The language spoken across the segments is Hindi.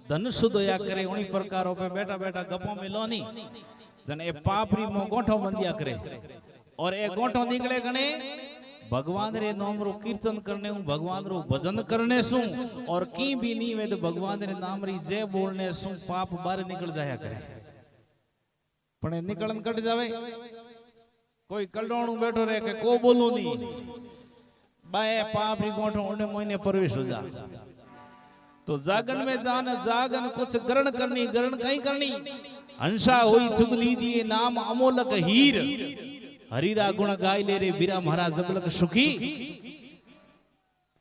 धन सुदोया करे उनी प्रकारों पे बैठा बैठा गपों में लोनी जन ए पापरी मो गोठो बंदिया करे और ए गोठो निकले गणे भगवान रे नाम रो कीर्तन करने हूं भगवान रो भजन करने सु और की भी नहीं वे तो भगवान रे नाम री जय बोलने सु पाप बाहर निकल जाया करे पण निकलन कट जावे कोई कलडोणू बैठो रहे के को बोलू नहीं बाए पाप री गोठो उन्हें मोइने प्रवेश हो जा तो जागन में जागन कुछ ग्रहण करनी ग्रहण कहीं करनी हंसा हुई चुग लीजिए नाम अमोलक हीर हरीरा गुण गाय ले रे बीरा महाराज जबलक सुखी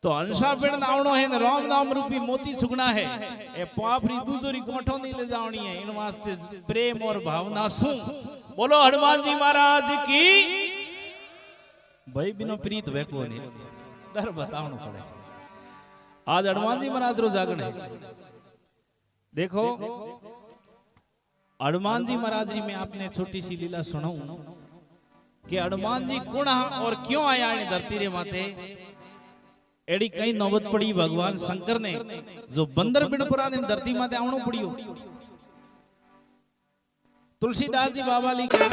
तो हंसा पेड़ आवणो है न राम नाम रूपी मोती चुगना है ए पापरी दूसरी गोठो नहीं ले जावनी है इन वास्ते प्रेम और भावना सु बोलो हनुमान जी महाराज की भाई बिनो प्रीत वेको ने डर बतावनो पड़े आज हनुमान जी महाराज रो जागरण है देखो हनुमान जी महाराज जी में आपने छोटी सी लीला सुनाऊं कि हनुमान जी कुण और क्यों आया इन धरती रे माथे एड़ी कई नौबत पड़ी भगवान शंकर ने जो बंदर बिनपुरा ने धरती माथे आवणो पड़ियो तुलसीदास जी बाबा लिखे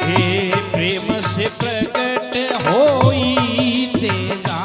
हे प्रेम से प्रकट होई तेरा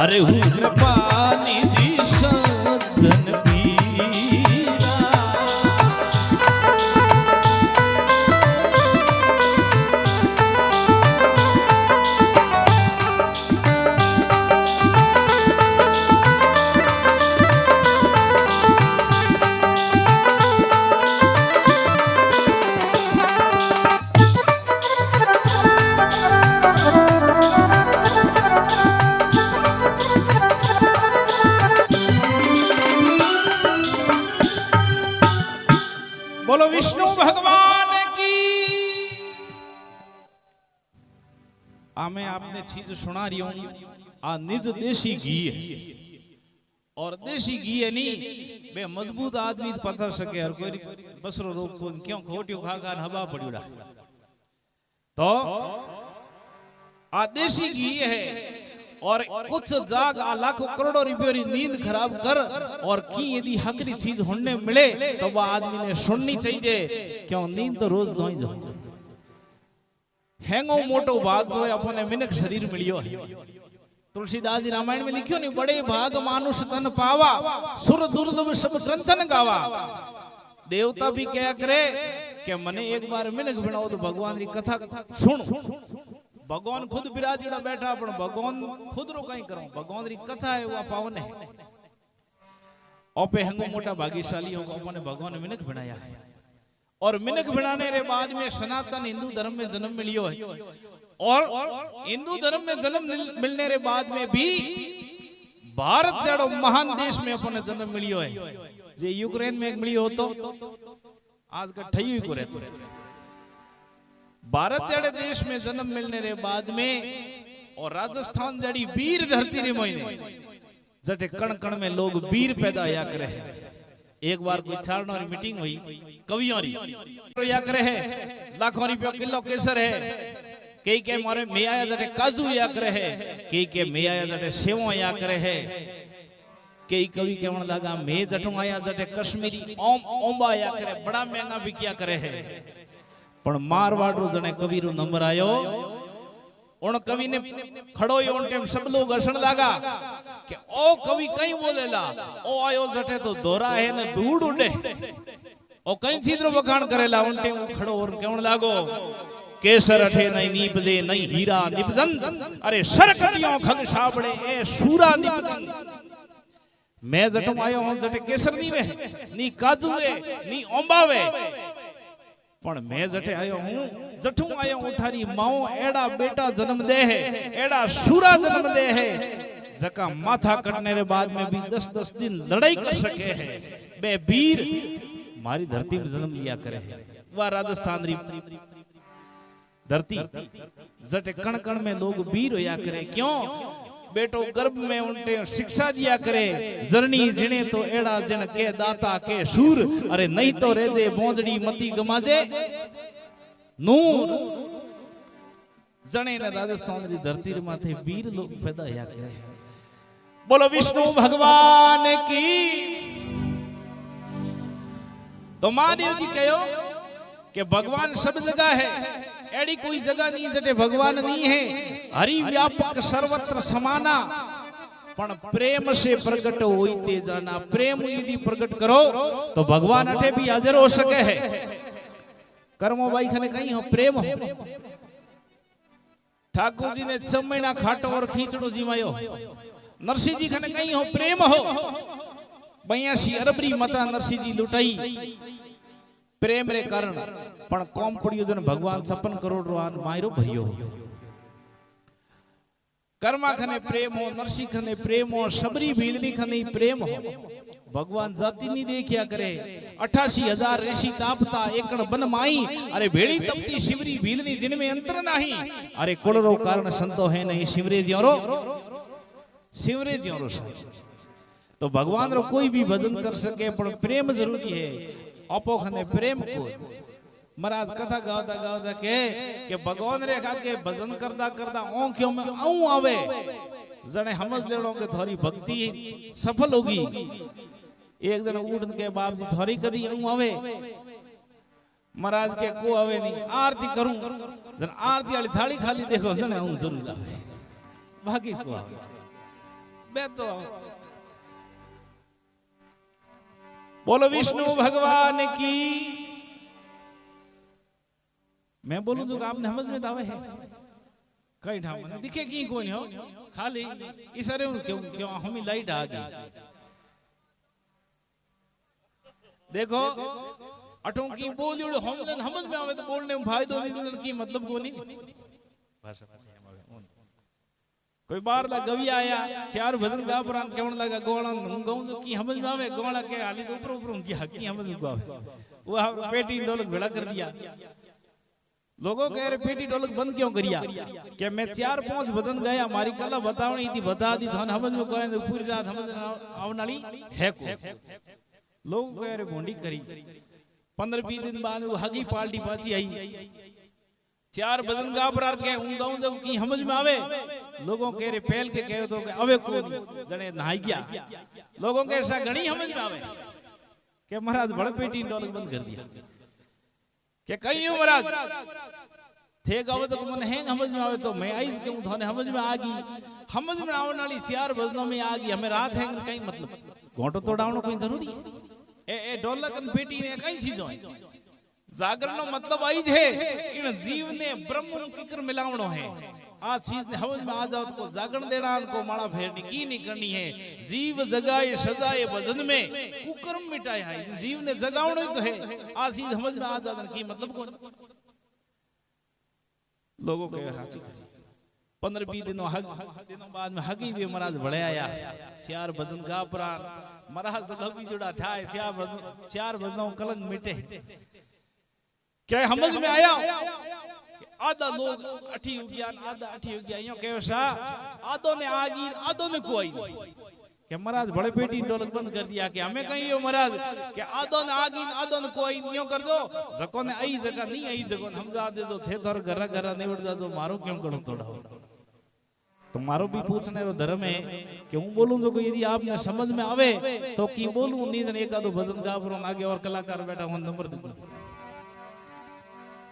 अरे हूँ कृपा निधि सदन पीरा बोलो विष्णु भगवान की मैं आपने चीज सुना रही हूं आ निज देसी घी है और देसी घी है नहीं बे मजबूत आदमी पचा सके हर कोई बसरो रोग को क्यों खोटियो खा खा हवा पड़ियोड़ा तो आ देसी घी है और कुछ जाग आ लाखों करोड़ों रुपयों की नींद खराब कर और की यदि हकरी चीज होने मिले तो वह आदमी ने सुननी चाहिए क्यों नींद तो रोज लो ही जो हैंगो मोटो भाग जो अपने मिनक शरीर मिलियो है तुलसीदास जी रामायण में लिखियो नहीं बड़े भाग मानुष तन पावा सुर दुर्लभ सब ग्रंथन गावा देवता भी क्या करे कि मने एक बार मिनक बनाओ तो भगवान की कथा सुन भगवान खुद विराजीड़ा बैठा पण भगवान खुद रो कहीं करो भगवान री कथा है वो पावन है ओपे हंगो मोटा भाग्यशालियों को अपने भगवान मिनक बनाया है और मिनक बनाने रे बाद में सनातन हिंदू धर्म में जन्म मिलियो है और हिंदू धर्म में जन्म मिलने रे बाद में भी भारत जड़ो महान देश में अपने जन्म मिलियो है जे यूक्रेन में मिलियो तो आज का ठई को रहतो भारत जड़े देश में जन्म मिलने रे बाद में और राजस्थान जड़ी वीर धरती रे मोइने जटे कण कण में लोग वीर पैदा या करे है एक बार कोई छाड़नो री मीटिंग हुई कवियों री तो या करे है लाखों रुपया किलो केसर है कई के मारे में आया जटे काजू या करे है कई के में आया जटे सेवो या करे है कई कवि कहने लगा मैं जटू आया जटे कश्मीरी ओम ओंबाया करे बड़ा महंगा बिकिया करे है पण मारवाड़ रो जने कवि रो नंबर आयो उन कवि ने खड़ो ही उन टाइम सब लोग हसन लगा कि ओ कवि कहीं बोलेला ओ आयो जटे तो दोरा है न धूड़ उड़े ओ कहीं चीज रो बखान करेला उन टाइम खड़ो और कहने लागो केसर अठे नहीं नीपदे नहीं हीरा निपजन अरे सरकटियों खग साबड़े ए सूरा निपजन मैं जटू आयो हूं जटे केसर नी वे नी काजूए नी ओंबावे पण मैं जटे आयो हूं जठू आयो हूं थारी माओ एड़ा बेटा जन्म दे है एड़ा सूरा जन्म दे है जका माथा कटने रे बाद में भी 10-10 दिन लड़ाई कर सके है बे वीर मारी धरती में जन्म लिया करे है वह राजस्थान री धरती जटे कण कण में लोग वीर होया करे क्यों बेटो गर्भ में उनटे शिक्षा दिया करे जरनी जिने तो एड़ा जन के दाता के सूर अरे नहीं तो रेजे बोंदड़ी मती गमाजे नूर जने ने राजस्थान री धरती माथे वीर लोग पैदा या करे बोलो विष्णु भगवान की तो महादेव जी कहो कि भगवान सब जगह है एड़ी कोई जगह नहीं जटे भगवान नहीं है हरि व्यापक सर्वत्र समाना पण प्रेम से प्रकट होते जाना प्रेम यदि प्रकट करो तो भगवान अठे भी हाजिर हो सके है कर्मो भाई खने कहीं हो प्रेम हो ठाकुर जी ने 6 महीना खाटो और खींचड़ो जीवायो नरसिंह जी खने कहीं हो प्रेम हो 82 अरबरी मता नरसिंह जी लुटाई प्रेम रे कारण पण कोम पड़ियो जन भगवान 56 करोड़ रो आन मायरो भरियो कर्मा खने प्रेम हो नरसिंह खने प्रेम हो सबरी भीलनी खने प्रेम हो भगवान जाति नहीं देखिया करे 88,000 ऋषि तापता एकण बन माई अरे भेड़ी तपती शिवरी भीलनी जिनमें अंतर नहीं अरे कुड़रो कारण संतो है नहीं शिवरे ज्योरो तो भगवान रो कोई भी भजन कर सके पर प्रेम जरूरी है अपो खने प्रेम को महाराज कथा गावता गावता के भगवान रे के भजन करता करता ओंख्यों में आऊं आवे जने समझ लेनो के थोड़ी भक्ति सफल होगी एक जन उठ के बाप जी थोड़ी कदी आऊं आवे महाराज के को आवे नहीं आरती करूं जन आरती वाली थाली खाली देखो जने आऊं जरूर आवे बाकी को आवे बे तो बोलो विष्णु भगवान की मैं बोलूं तो आपने समझ में आवे है कई ठाम दिखे की कोई हो खाली इशारे क्यों क्यों हम ही लाइट आ गई देखो अठों की बोली उड़ हम समझ में आवे तो बोलने में फायदा नहीं की मतलब को नहीं भाषा कोई बार ला गवी आया चार भजन गा पर केवन लगा गोणा गाऊं जो की समझ में आवे गोणा के हाली ऊपर ऊपर की हकी समझ में आवे वो पेटी ढोलक भेड़ा कर दिया लोगों कह रहे पेटी ढोलक बंद क्यों करिया कि मैं 4-5 भजन गाया हमारी कला बतावनी थी बता दी धन समझ में कोई पूरी रात समझ आवनाली है को लोग कह रहे भोंडी करी 15-20 दिन बाद वो हगी पार्टी पाची आई 4 भजन गा पर के उन गाऊं जब की समझ में आवे लोगों कह रहे पहल के कहे तो अवे को जने नहाई गया लोगों के ऐसा घणी समझ में आवे के महाराज बड़ पेटी ढोलक बंद कर दिया के कहीं महाराज थे गावे तो मन है समझ में आवे तो मैं आई क्यों थाने समझ में आ गई समझ में आवन वाली 4 भजनों में आ गई हमें रात है कहीं मतलब घोटो तोड़ावनो कोई जरूरी है ए ढोलक अन पेटी ने कई चीजों जागरण नो मतलब आई है इन जीव ने ब्रह्म किकर मिलावणो है आ चीज ने समझ में आ जाओ तो जागरण देना को माला फेरनी की नहीं करनी है जीव जगाए सजाए भजन में कुकर्म मिटाया है जीव ने जगावणो तो है आ चीज समझ में आ जाता की मतलब कौन लोगों के राजी 15-20 दिनों बाद में हगी भी महाराज बड़े आया 4 भजन गा प्राण महाराज भी जुड़ा ठाए 4 भजनों कलंक मिटे क्या समझ में आया आधा लोग अठी उज्ञान आधा अठी उज्ञान यो कहो सा आधो ने आगी आधो ने कोई के महाराज बड़े पेटी ढोलक बंद कर दिया कि हमें कहीं यो महाराज कि आधो ने आगी आधो ने कोई यो कर दो जको ने आई जगह नहीं आई जको हम जा दे दो थे धर घर घर नहीं उड़ जा दो मारो क्यों करो तोड़ा तो मारो भी पूछने रो धर्म है कि हूं बोलूं जो कोई यदि आपने समझ में आवे तो की बोलूं, नींद ने एकादो भजन गावरो आगे और कलाकार बैठा हूं नंबर दे।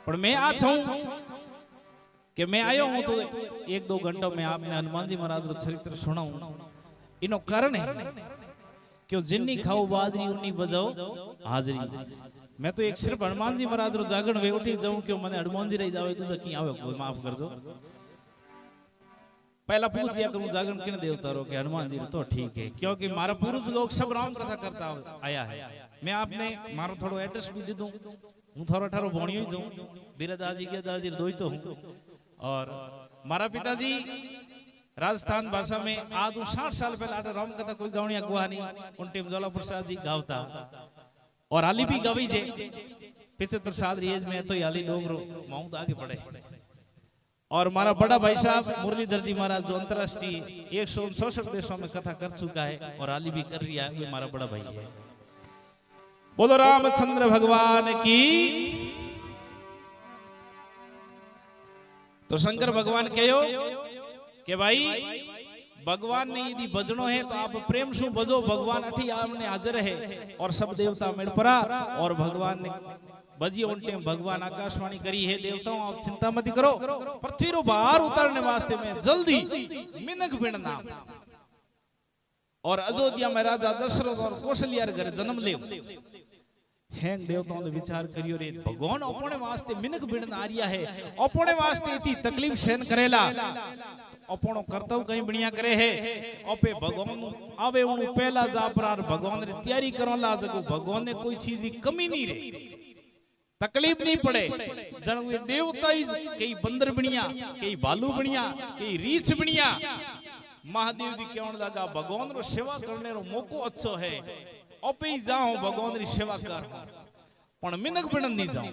पर मैं आ चाहूं कि मैं आयो हूं तो 1-2 घंटों में आपने हनुमान जी महाराज रो चरित्र सुनाऊं। इनो कारण है क्यों जिन्नी खाओ बाजरी उन्नी बजाओ हाजरी। मैं तो एक सिर्फ हनुमान जी महाराज रो जागरण वे उठी जाऊं क्यों मने हनुमान जी रही जावे तो की आवे कोई माफ कर दो। पहला पूछ लिया करूं जागरण किन देवता रो के हनुमान जी तो ठीक है, क्योंकि मारा पुरुष लोग सब राम कथा करता आया है। मैं आपने मारो थोड़ो एड्रेस भी दे दूं, हूं थोड़ा ठारो भोणियो ही जाऊं, बीरादाजी के दाजी दोई तो हूं। और मारा पिताजी राजस्थान भाषा में आज 60 साल पहले राम कथा कोई गावणिया गुआ नहीं उन टाइम ज्वाला प्रसाद जी गावता और हाली भी गवी जे 75 साल की एज में तो हाली लोग रो माउंट आगे बढ़े। और हमारा बड़ा भाई साहब मुरलीधर जी महाराज जो अंतरराष्ट्रीय 166 देशों में कथा कर चुका है और हाली भी कर रहा है, वो हमारा बड़ा भाई है। बोलो रामचंद्र भगवान की। तो शंकर भगवान कहो कि भाई भगवान ने यदि बजनो है तो आप प्रेम से बजो, भगवान अठी आपने हाजिर है और सब देवता मेड़ परा और भगवान ने बजी उन टाइम भगवान आकाशवाणी करी है देवताओं आप चिंता मत करो, पृथ्वी रो बाहर उतरने वास्ते में जल्दी मिनक बिणना और अयोध्या में राजा दशरथ और कौशल्या घर जन्म ले हैं। देवताओं ने विचार करियो रे भगवान अपने वास्ते मिनक बिणन आ रिया है, अपने वास्ते इतनी तकलीफ सहन करेला, अपनो कर्तव्य कहीं बढ़िया करे है। अपे भगवान आवे उन पहला जापरार भगवान रे तैयारी करला जको भगवान ने कोई चीज की कमी नहीं रे, तकलीफ नहीं पड़े। जन वे देवता ही कई बंदर बनिया, कई भालू बनिया, कई रीछ बनिया। महादेव जी कहने लगा भगवान रो सेवा करने रो मौको अच्छो है, अपे ही जाओ भगवान री सेवा कर, पण मिनक बिणन नहीं जाओ।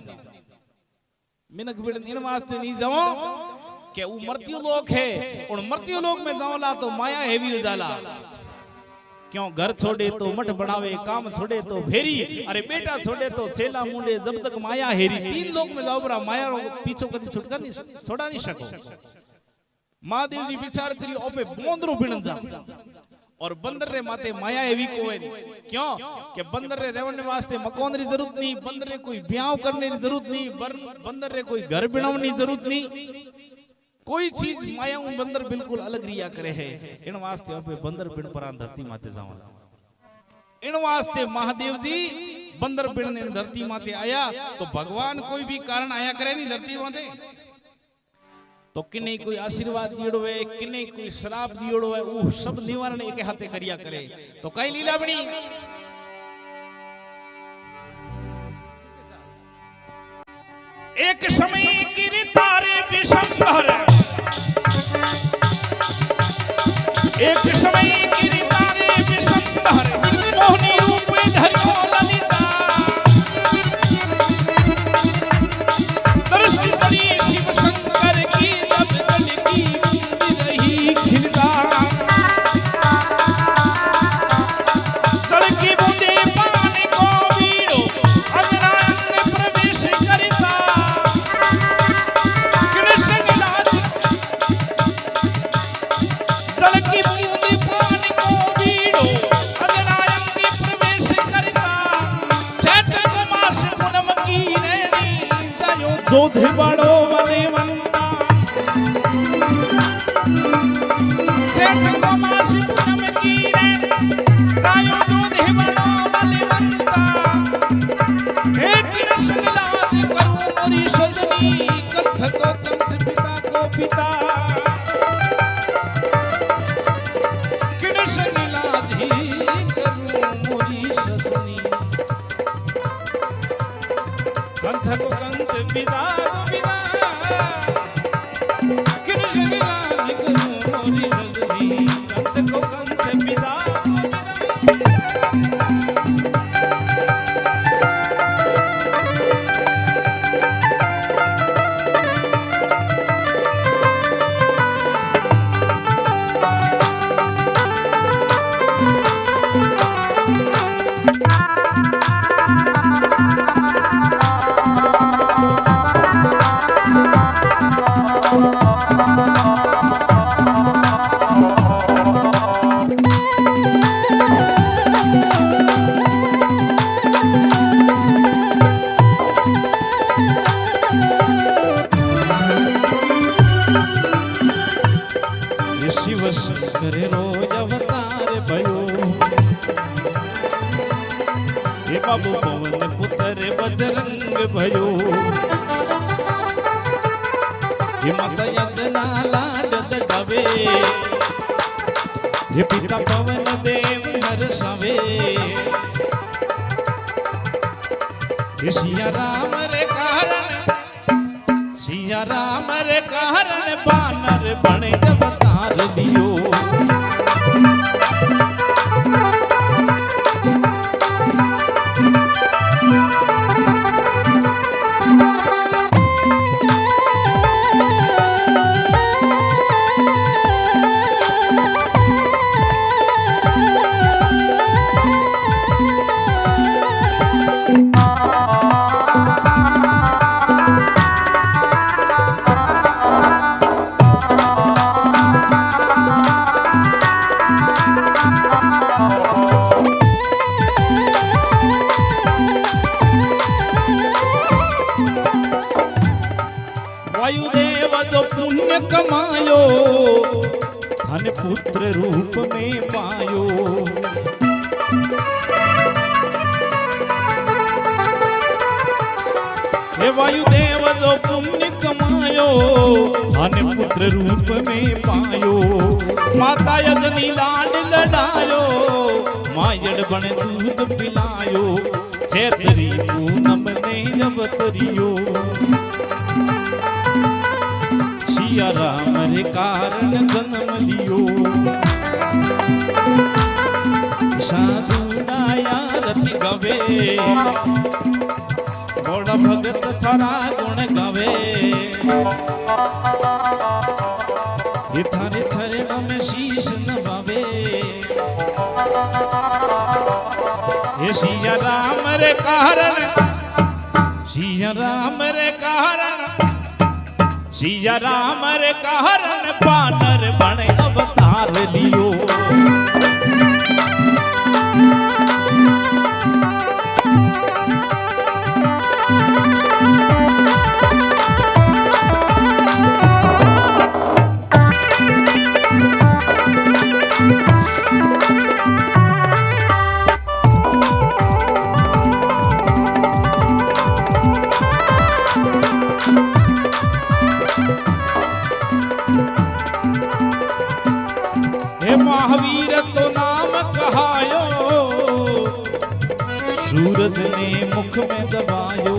मिनक बिणन इन वास्ते नहीं जाओ कि वो मृत्यु लोक है और मृत्यु लोक में जाओला तो माया हेवी हो जाला। क्यों घर छोड़े तो मठ बनावे, काम छोड़े तो फेरी, अरे बेटा छोड़े तो चेला मुंडे, जब तक माया हेरी। 3 लोग में जाओ बरा माया रो पीछो कदी छुटका नहीं छोड़ा नहीं सको। महादेव जी विचार करी ओपे बोंदरो बिणन जा और बंदर रे माते माया एवी कोवे क्यों कि बंदर रे रहने वास्ते मकान री जरूरत नहीं, बंदर रे कोई ब्याह करने री जरूरत नहीं, बंदर रे कोई घर बनावनी जरूरत नहीं, कोई चीज माया बंदर बिल्कुल अलग रिया करे है। इन वास्ते अपे बंदर बिन पर धरती माते जाओ। इन वास्ते महादेव जी बंदर बिन धरती माते आया तो भगवान कोई भी कारण आया करे नहीं धरती माते तो किने कोई आशीर्वाद दियोड़ो है, किने कोई श्राप दियोड़ो है, वो सब निवारण एक हाथे करिया करे। तो कई लीला बनी एक समय गिरी तारे विशंबर, एक समय गिरी तारे विशंबर, मोहनी रूप धरो ललिता, दृष्टि पड़ी शिव शंकर की जब दल की बूंद रही खिलता, जल की बूंदे पानी को बीड़ो अंगना अंग प्रवेश करता, कृष्ण लाज जल की बूंदे पानी को बीड़ो अंगना अंग प्रवेश करता, चैत्र मास पूनम की नैनी जायो जोध बड़ो वने वंता, चैत्र मास पूनम की नैनी जायो जोध बड़ो वने वंता, हे कृष्ण लाज करो मोरी सजनी, कंठ को कंठ पिता को पिता, कृष्ण लाज करो मोरी सजनी, कंठ को कंठ पिता को पिता, कृष्ण लाज करो मोरी सजनी, कंठ को कंठ पिता को पिता। बाबू पवन पुत्र बजरंग भयो ये माता यजना लाड डबे ये पिता पवन देव हर सवे ये सिया राम रे कारण बानर बने अवतार लियो वायुदेव तो पुण्य कमायो धन पुत्र रूप में पायो हे वायुदेव तो पुण्य कमायो धन पुत्र रूप में पायो माता यजनी लाड लडायो मायड़ बन दूध पिलायो चैतरी पूनम ने अवतरियो सिया राम रे कारण जन्म लियो साधु नायारती गवे बड़ा भगत थारा गुण गवे ये थारे थारे नम शीश नवावे ये सिया राम रे कारण सिया राम रे कारण सिया राम रे कारण बानर बने अवतार लियो महावीर तो नाम कहायो सूरज ने मुख में दबायो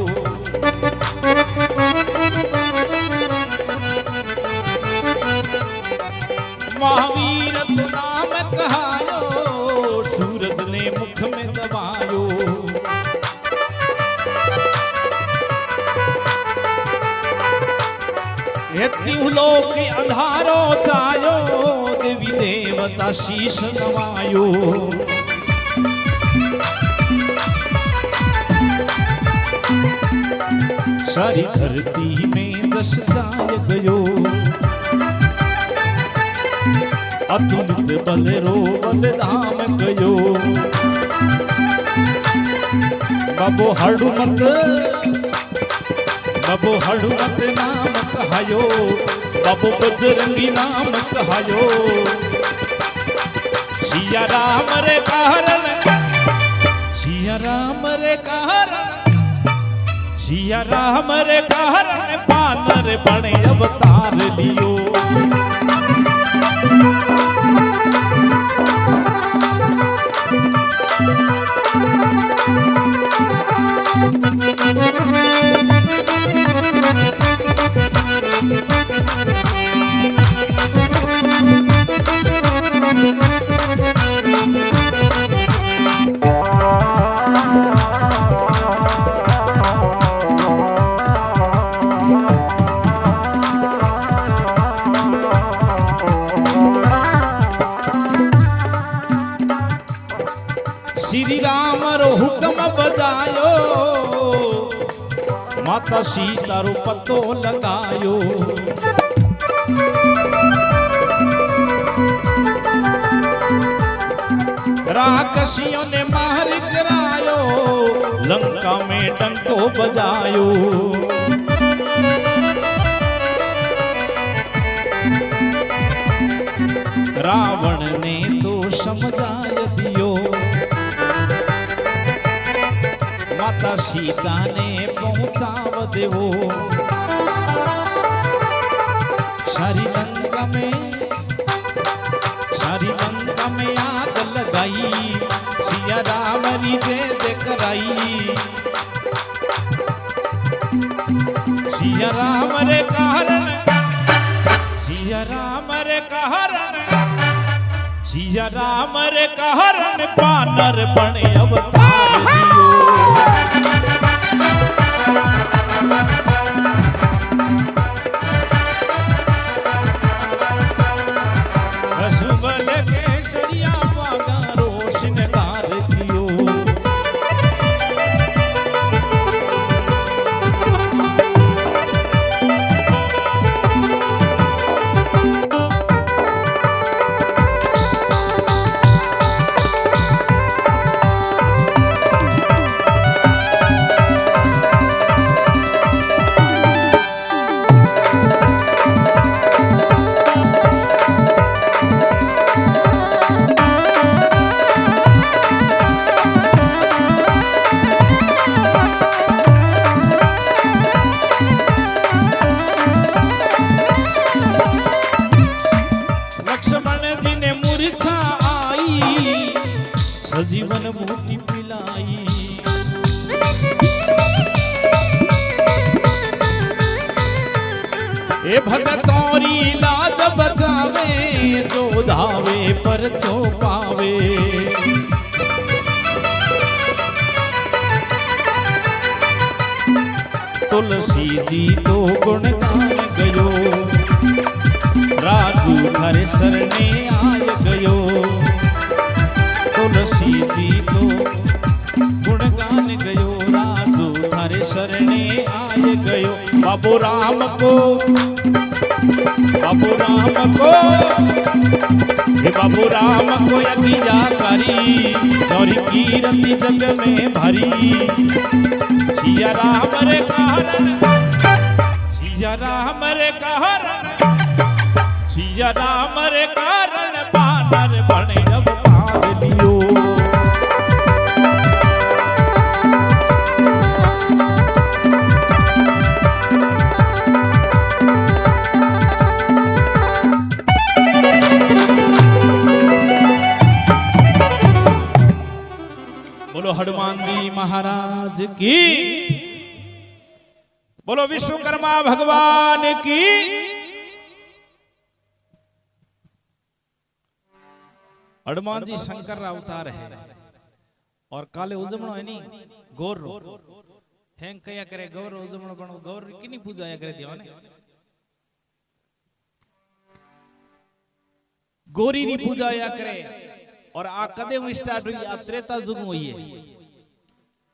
महावीर तो नाम कहायो सूरज ने मुख में दबायो लोक अंधारो जायो देवी देवता शीश नवायो सारी धरती में दस जाय गयो अतुलित बलरो बलधाम गयो बाबो हड़ुमत नाम कहायो बाबू बजरंगी नाम कहायो सिया राम रे कारण सिया राम रे कारण सिया राम रे कारण बानर बने अवतार लियो श्री राम रो हुक्म बजायो माता सीता रो पतो लगायो राक्षसियों ने मार गिरायो लंका में डंको बजायो रावण ने तो समझाय दियो माता सीता ने पहुंचाव देवो सारी लंका में आग लगाई सिया राम री जय कराई सिया राम रे कारण सिया राम रे कारण सिया राम रे कारण बानर बने अवतार दियो रसुबल केसरिया पागा रोशनदार दियो सजीवन मोटी पिलाई ए भगतौरी लाज बचावे जो धावे पर तो पावे तुलसी जी तो गुणगान गयो राजू घर सरने आय गयो तुलसी जी तो गुणगान गयो राजू थारे शरणे आए गयो बाबू राम को हे बाबू राम को यज्ञा करी और कीर्ति जग में भरी सिया राम रे कारण सिया राम रे कारण सिया राम रे कारण बानर बने अवतार लियो बोलो हनुमान जी महाराज की बोलो विश्वकर्मा भगवान की हनुमान जी शंकर अवतार है और काले उजमणो है नी गौर हेंग कया करे गौर उजमणो गणो गौर किनी पूजा करे दियो ने गौरी नी पूजा या करे और आ कदे स्टार्ट हुई आ त्रेता युग हुई है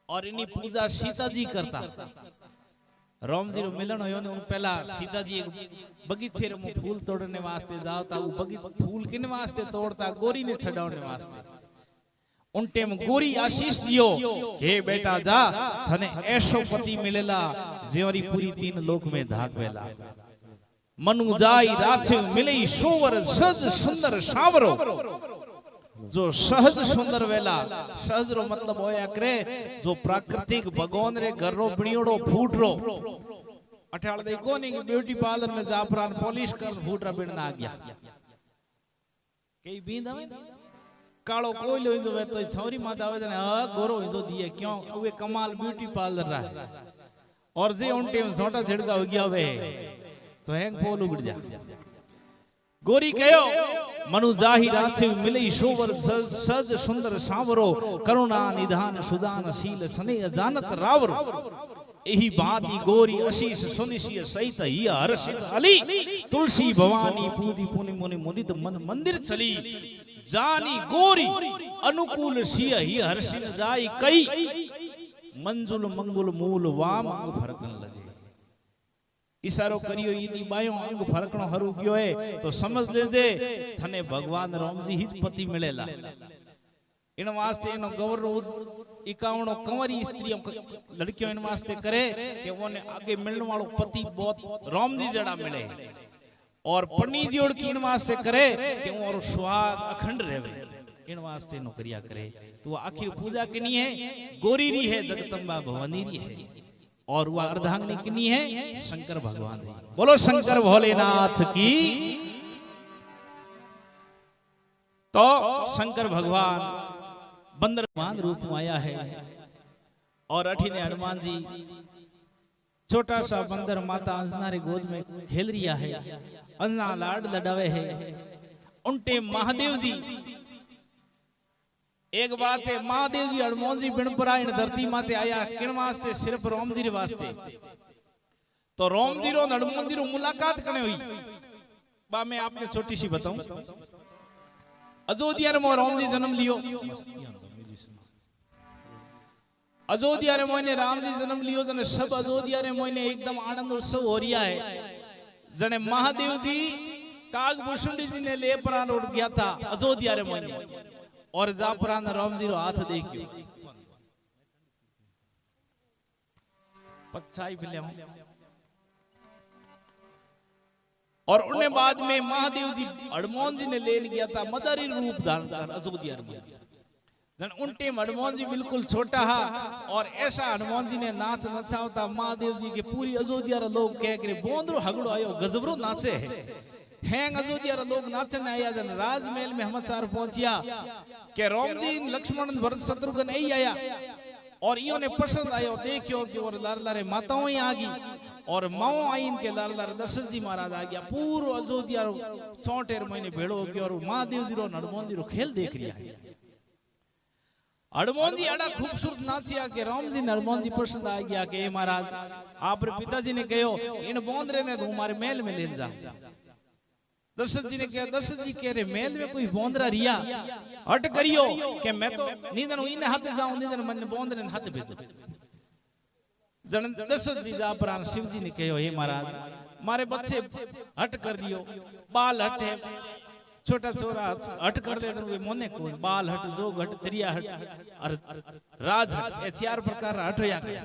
और इनी पूजा सीता जी करता राम जी रो मिलन होयो ने पहला सीता जी एक बगीचे रे फूल तोड़ने वास्ते जाता वो बगीचा फूल किने वास्ते तोड़ता गौरी ने छडावने वास्ते उन टाइम गौरी आशीष दियो हे बेटा जा थने ऐसो पति मिलेला जेवरी पूरी 3 लोक में धागवेला मनु जाई राथे मिले सोवर सज सुंदर सावरो जो सहज सुंदर वेला सहज रो मतलब होया करे जो प्राकृतिक भगवान रे घर रो बणियोड़ो फूट रो अठाल देखो नहीं कि ब्यूटी पार्लर में जाफरान पॉलिश कर फूट रा बिन ना गया कई बींद हमें कालो कोयलो इंजो वे तो छौरी माता आवे ने आ गोरो इंजो दिए क्यों वे कमाल ब्यूटी पार्लर रहा और जे उन टाइम सोटा छिड़का हो गया वे तो हैंग पोल उगड़ जा गोरी कयो मनु जाहि राथे मिले शोवर सज सुंदर सावरो करुणा निधान सुदान शील सने जानत रावरो एही बाती गोरी आशीष सुनिशिय सहित ही हर्षित अली तुलसी भवानी पूजी पुनि मुनि मुदित मन मंदिर चली जानी गोरी अनुकूल सिय ही हर्षित जाई कई मंजुल मंगुल मूल वाम अंग फरकन लगे इशारो करियो इनी बायो अंग फरकणो हरु गयो है तो समझ लेजे थने भगवान राम जी ही पति मिलेला इन वास्ते इनो गवर 51 कंवरी स्त्रियों लड़कियों इन वास्ते करे कि ओने आगे मिलने वालो पति बहुत राम जी जड़ा मिले और पन्नी जोड़ की इन वास्ते करे कि और सुहाग अखंड रहे इन वास्ते नो करिया करे। तो आखिर पूजा किनी है, गोरी री है, जगदम्बा भवानी री है, और वह अर्धांगिनी किनी है, शंकर भगवान री। बोलो शंकर भोलेनाथ की। तो शंकर भगवान बंदर भगवान रूप में आया है, और अठीने हनुमान जी छोटा सा बंदर माता अंजना रे गोद में खेल रिया है, अंजना लाड लडावे है। उनटे महादेव जी, एक बात है, महादेव जी हनुमान जी बिनपरा इन धरती माते आया किन वास्ते? सिर्फ राम जी रे वास्ते। तो राम जी रो हनुमान जी रो मुलाकात कने हुई, बा मैं आपने छोटी सी बताऊं। अयोध्या रे मो राम जी जन्म लियो, अयोध्या रे मोने राम जी जन्म लियो, जने सब अयोध्या रे मोने एकदम आनंद उत्सव हो रिया है। जने महादेव जी कागभूषणी जी ने ले प्राण उड़ गया था अयोध्या रे मोने, और जा प्राण राम जी रो हाथ देखियो पछाई फिले। और उन्हें बाद में महादेव जी हनुमान जी ने लेन गया था मदारी रूप धारण कर अयोध्या में। उन टाइम हनुमान जी बिल्कुल छोटा हा, और ऐसा हनुमान जी ने नाच नचावता महादेव जी के पूरी अयोध्या रे लोग कह के बोंदरो हगड़ो आयो गजबरो नाचे है। हैंग अयोध्या रे लोग नाचने आया। जन राजमहल में समाचार पहुंचिया कि राम जी लक्ष्मण भरत शत्रुघ्न नहीं आया, और इयो ने पसंद आयो। देखियो कि और लार लारे माताओं ही आ गई, और माओ आई इनके लाल लारे दशरथ जी महाराज आ गया। पूरो अयोध्या 64 महीने भेड़ो हो गया, और महादेव जी रो हनुमान जी रो खेल देख रिया है। हनुमान जी अड़ा खूबसूरत नाचिया के राम जी हनुमान जी पसंद आ गया कि महाराज आप पिताजी ने कहो इन बोंदरे ने तू हमारे महल में ले जा। दशरथ जी ने कहा, दशरथ जी कह रहे महल में कोई बोंदरा रिया, हट करियो कि मैं तो नींदन इने हाथ जाऊं, नींदन मन बोंदरे ने हाथ भेजो। जन दशरथ जी जा प्राण शिव जी ने कहो, हे महाराज मारे बच्चे हट कर दियो, बाल हट है, छोटा छोरा हट कर दे तो मोने को बाल हट, जोग हट, त्रिया हट और राज हट, ये 4 प्रकार हट होया गया।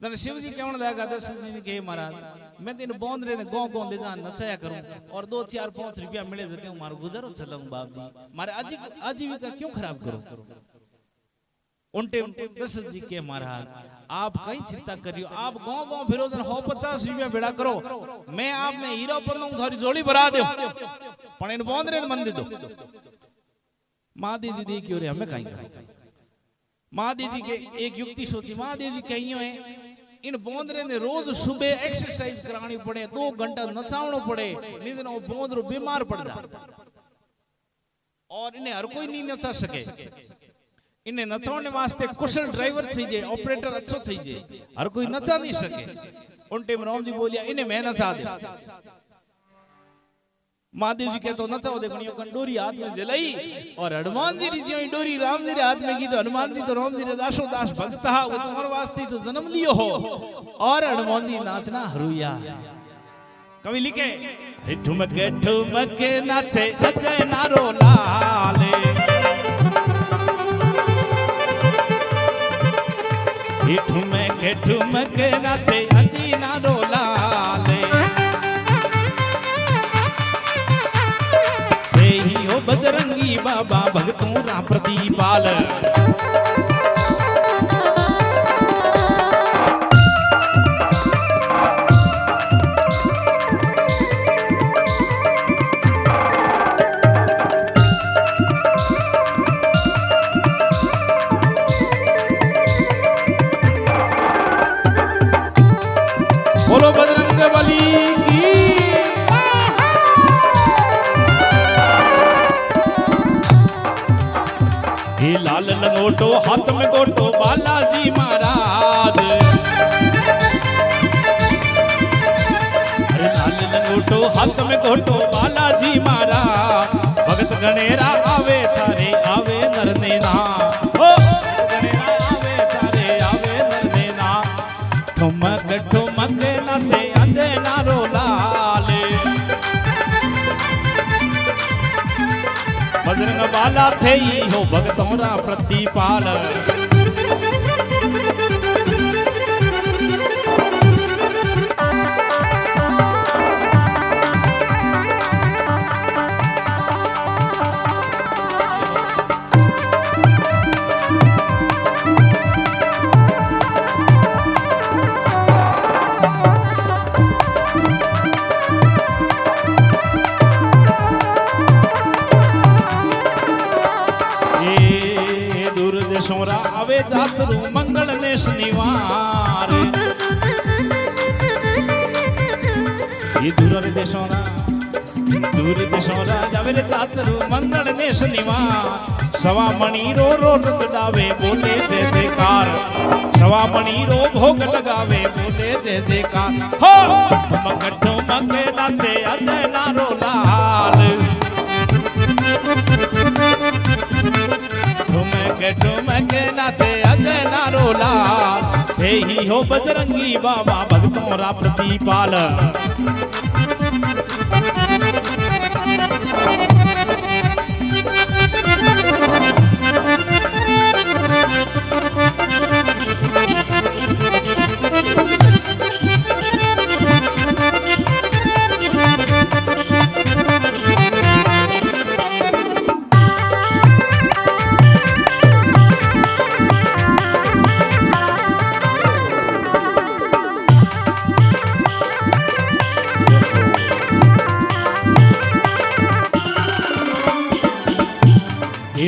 जन शिव जी कहने लगा दशरथ जी ने कहे, महाराज मैं तेन बोंदरे ने गांव गांव ले जा नचाया करूं, और 2 4 5 रुपया मिले तो क्यों मारो गुजारो चलाऊं बाप जी, मारे आजीविका क्यों खराब करो। उनटे दशरथ जी के महाराज आप कहीं चिंता करियो, आप गांव गांव फिरो जन हो 50 रुपया भेड़ा करो, मैं आपने हीरो पर दूं, थोड़ी जोड़ी भरा दो, पण इन बोंदरे ने मन दे दो। महादेव जी देखियो रे हमें कहीं कहीं। महादेव जी के एक युक्ति सोची, महादेव जी कहियो है इन बोंदरे ने रोज सुबह एक्सरसाइज करानी पड़े, 2 घंटा नचावनो पड़े, नहीं तो बोंदरो बीमार पड़ जा, और इन्हें हर कोई नहीं नचा सके। इन्हें नचाने वास्ते कुशल ड्राइवर चाहिए, ऑपरेटर अच्छो चाहिए, हर कोई नचा नहीं सके। उन टाइम राम जी बोलिया इन्हें मैं नचा दे। महादेव जी कहते नचाओ, देखो डोरी हाथ में जलाई, और हनुमान जी जो डोरी राम जी रे हाथ में की, तो हनुमान जी तो राम जी रे दासो दास भक्त हा, वो तुम्हारे वास्ते तो जन्म लियो हो, और हनुमान जी नाचना हरुया। कवि लिखे, ठुमक ठुमक नाचे अजय नारो लाले, ठुमक ठुमक नाचे अजी नारो लाले, हे हो बजरंगी बाबा भगतों रा प्रतिपाल। बोलो बजरंग बली की। ये लाल लंगोटो हाथ में गोटो बालाजी महाराज, अरे लाल लंगोटो हाथ में गोटो बालाजी महाराज, भगत गणेरा आवे थारे आवे नरनेना, ओ गणेरा आवे थारे आवे नरनेना, ठुमक ठुमक नाचे अजय नारो लाले, बजरंग बाला थे हो भगतों रा प्रतिपाल। देशोरा अवे जातरू मंगल ने शनिवार ये दूर देशोरा जावे जातरू मंगल ने शनिवार सवा मणि रो रोट चढ़ावे बोले जय जयकार सवा मणि रो भोग लगावे बोले जय जयकार हो मगठो मगे नाचे अजय नारो लाल ठुमके नाचे अजय नारो लाल हे ही हो बजरंगी बाबा भक्तों रा प्रतिपाल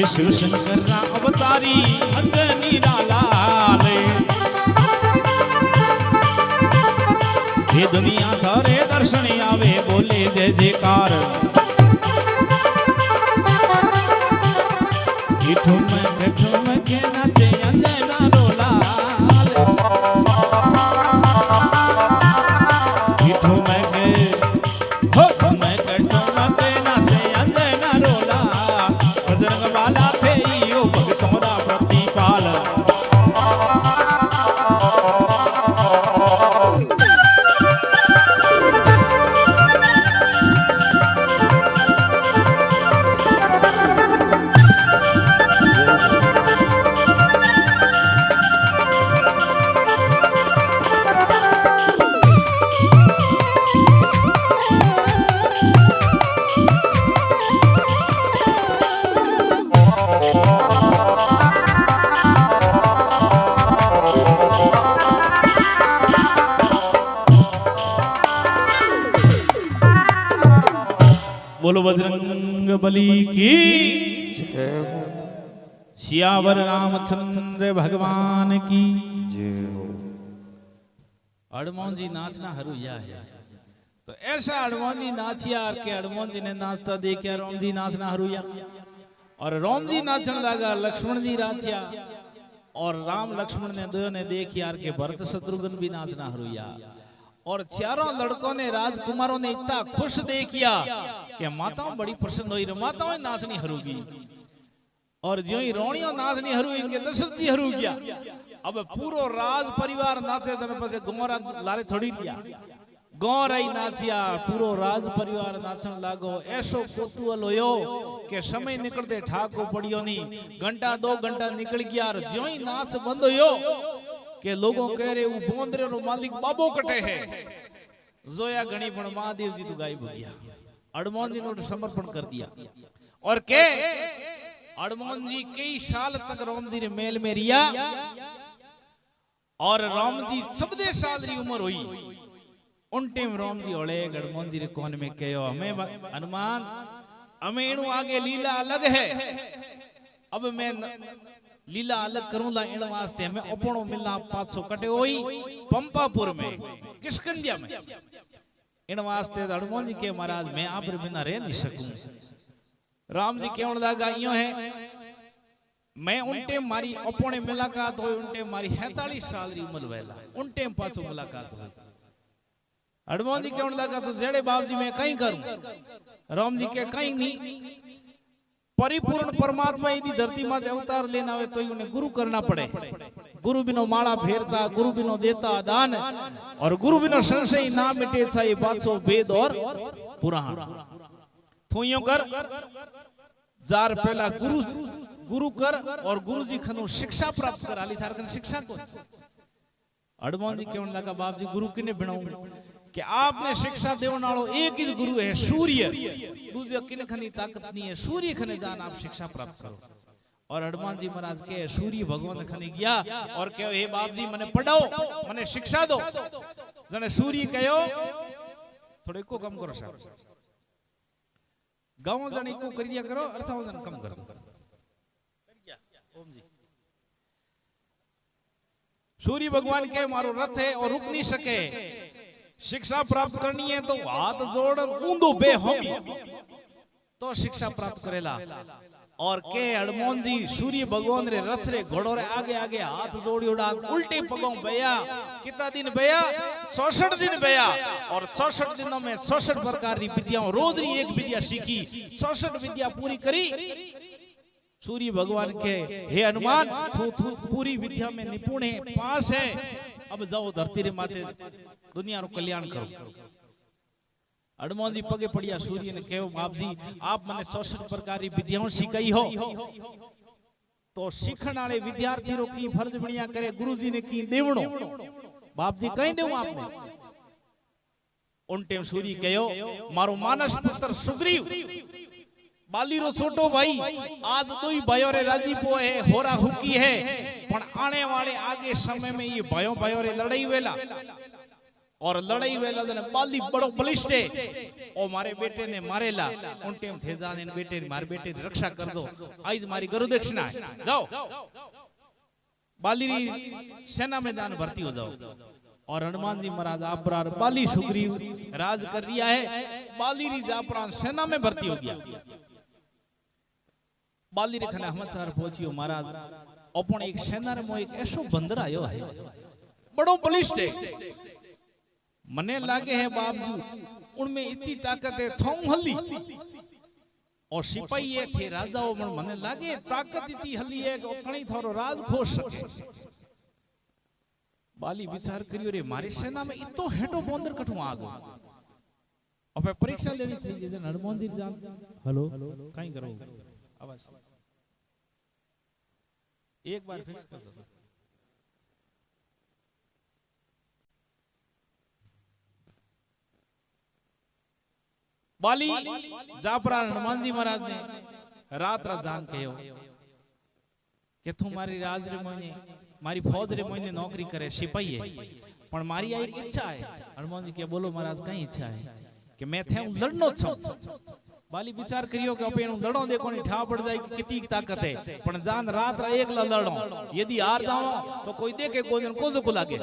शिव शंकर रा अवतारी अंजनी लाल ये दुनिया थारे दर्शन आवे बोले जय जयकार ठुमके नाचे अंजय नारो लाल ठुमके नाचे अंजय नारो लाल बजरंग वाला थे यो भक्तों रा प्रतिपाल बोलो बजरंग बली की सियावर रामचंद्र भगवान की हनुमान जी नाचना हरुया है तो ऐसा हनुमान जी नाचिया के हनुमान जी ने नाचता देखा राम जी नाचना हरुया और राम जी नाचने लगा लक्ष्मण जी नाचिया और राम लक्ष्मण ने दो ने देखिया के भरत शत्रुघ्न भी नाचना हरुया और चारों लड़कों ने राजकुमारों ने इतना खुश देखिया कि माताओं बड़ी प्रसन्न हुई माताओं नाचनी हरूगी और जो ही रोणियों नाचनी हरू इनके दशरथ जी हरू गया अब पूरो राज परिवार नाचे पछे गोरा लारे थोड़ी लिया गौराई नाचिया पूरो राज परिवार नाचन लागो ऐसो कोतूहल होयो के समय निकलते ठाको पड़ियो नहीं घंटा 2 घंटा निकल गया और ज्यों ही नाच बंद होयो के लोगों कह रहे वो बोंदरे रो मालिक बाबो कटे है जोया गणी पण महादेव जी तो गायब हो गया हनुमान जी ने समर्पण कर दिया और के हनुमान जी कई साल तक राम जी ने मेल में रिया और राम जी 14 साल की उम्र हुई उन टाइम राम जी ओले हनुमान जी ने कोन में कहो हमें हनुमान हमें इनु आगे लीला अलग है अब मैं लीला अलग करूंगा इन वास्ते मैं अपनो मिला पाछो कटे होई पंपापुर में किशकिंधिया में इन वास्ते हनुमान जी के महाराज मैं आप बिना रह नहीं सकूं राम जी कहने लगा यो है मैं उन टाइम मारी अपने मुलाकात होई उन टाइम मारी 47 साल की उम्र वेला उन टाइम पाछो मुलाकात हुई हनुमान जी कहने लगा तो जेड़े बाप जी मैं कहीं करूं राम जी के कहीं नहीं परिपूर्ण परमात्मा यदि धरती माते अवतार लेना हो तो उन्हें गुरु करना पड़े गुरु बिनो माला फेरता गुरु बिनो देता दान और गुरु बिनो संशय ना मिटे था ये बात सो वेद और पुराण थोइयों कर जार पहला गुरु गुरु कर और गुरु जी खनु शिक्षा प्राप्त कर आली थार कन शिक्षा को हनुमान जी कहने लगा बाप जी गुरु किने बनाऊं कि आपने शिक्षा देने वालों एक ही गुरु है सूर्य दूसरे किने खनी ताकत नहीं है सूर्य खने जान आप शिक्षा प्राप्त करो और हनुमान जी महाराज के सूर्य भगवान खने गया और कहो हे बाप जी मने पढ़ाओ मने शिक्षा दो जने सूर्य कहो थोड़े को कम करो साहब गाँव जने को करिया करो अर्थात जन कम करो ओम जी सूर्य भगवान के मारो रथ है और रुक नहीं सके, शिक्षा प्राप्त करनी है तो हाथ जोड़ ऊंधो बेहोमी तो शिक्षा प्राप्त करेला। और के हनुमान जी सूर्य भगवान रे रथ रे घोड़ो रे आगे आगे हाथ जोड़ी उड़ा उल्टे पगों बया। कितना दिन बया? 66 दिन बया। और 66 दिनों में 66 प्रकार की विद्याओं रोज री एक विद्या सीखी, 66 विद्या पूरी करी। सूर्य भगवान के हे हनुमान तू पूरी विद्या में निपुण है, पास है, अब जाओ धरती रे माथे दुनिया रो कल्याण करो। हनुमान जी पगे पड़िया सूर्य ने कहो बाप जी आप मैंने 66 प्रकार की विद्याओं सीखाई हो तो सीखने वाले विद्यार्थी रो की फर्ज बढ़िया करे, गुरु जी ने की देवणो बाप जी कहीं देव आपने। उन टाइम सूर्य कहो मारो मानस पुत्र सुग्रीव बाली रो छोटो भाई आज दो ही भाइयों रे राजीपो है, होरा हुकी है, पर आने वाले आगे समय में ये भाइयों रे लड़ाई वेला और लड़ाई वेला ने बाली बड़ो बलिष्ठ है और मारे बेटे ने मारेला। उन टाइम थे जाने बेटे मारे बेटे की रक्षा कर दो, आज मारी गुरु दक्षिणा है, जाओ बाली सेना में जान भर्ती हो जाओ। और हनुमान जी महाराज आपरार बाली सुग्रीव राज कर रिया है, बाली री जापरान सेना में भर्ती हो गया। बाली रे खने समाचार पहुंचियो महाराज अपन एक सेना रे मो एक ऐसो बंदर आयो है बड़ो बलिष्ठ है, मने लागे है बाप जी उनमें इतनी ताकत है थों हली और सिपाही है थे राजाओं में मने लागे ताकत इतनी हली है कि कणी थोरो राज खोज सके। बाली विचार करियो रे मारी सेना में इतो हेडो बंदर कठू आ गयो, अब परीक्षा लेनी चाहिए जन हनुमान जी जान हेलो काई करो आवाज एक बार फिक्स कर दो। बाली जापरा हनुमान जी महाराज ने रात रात जान कहो कि तू मारी राज रे महीने मारी फौज रे महीने नौकरी करे सिपाही है, पर मारी एक इच्छा है। हनुमान जी के बोलो महाराज कई इच्छा है कि मैं थे लड़नो छूं। बाली विचार करियो कि अपन लड़ो देखो नहीं ठा पड़ जाए कितनी ताकत है, पर जान रात रा एकला लड़ो, यदि हार जाओ तो कोई देखे को लागे।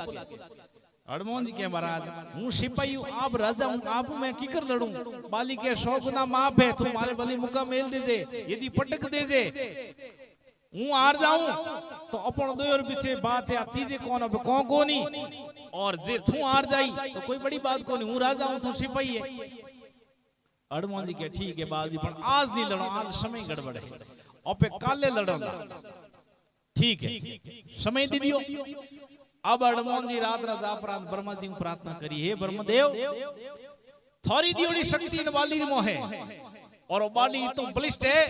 हनुमान जी के महाराज हूँ सिपाही हूँ आप राजा हूँ आप मैं किकर लड़ूं। बाली के 100 गुना माफ है, तू मारे बलि मुका मेल दीजे, यदि पटक दीजे हूँ हार जाऊं तो अपन दो और पीछे बात है तीजे कौन अब कौन को नहीं, और जे तू हार जाई तो कोई बड़ी बात को नहीं, हूँ राजा हूँ तू सिपाही है। हनुमान जी के ठीक है बाल जी पर आज नहीं लड़ो, आज समय गड़बड़ है, और काले लड़ो ठीक है समय दे दियो। अब हनुमान जी रात रात अपराध ब्रह्मा जी को प्रार्थना करी, हे ब्रह्मदेव थोड़ी दियोड़ी शक्ति वाली मोहे और बाली तो बलिष्ठ है।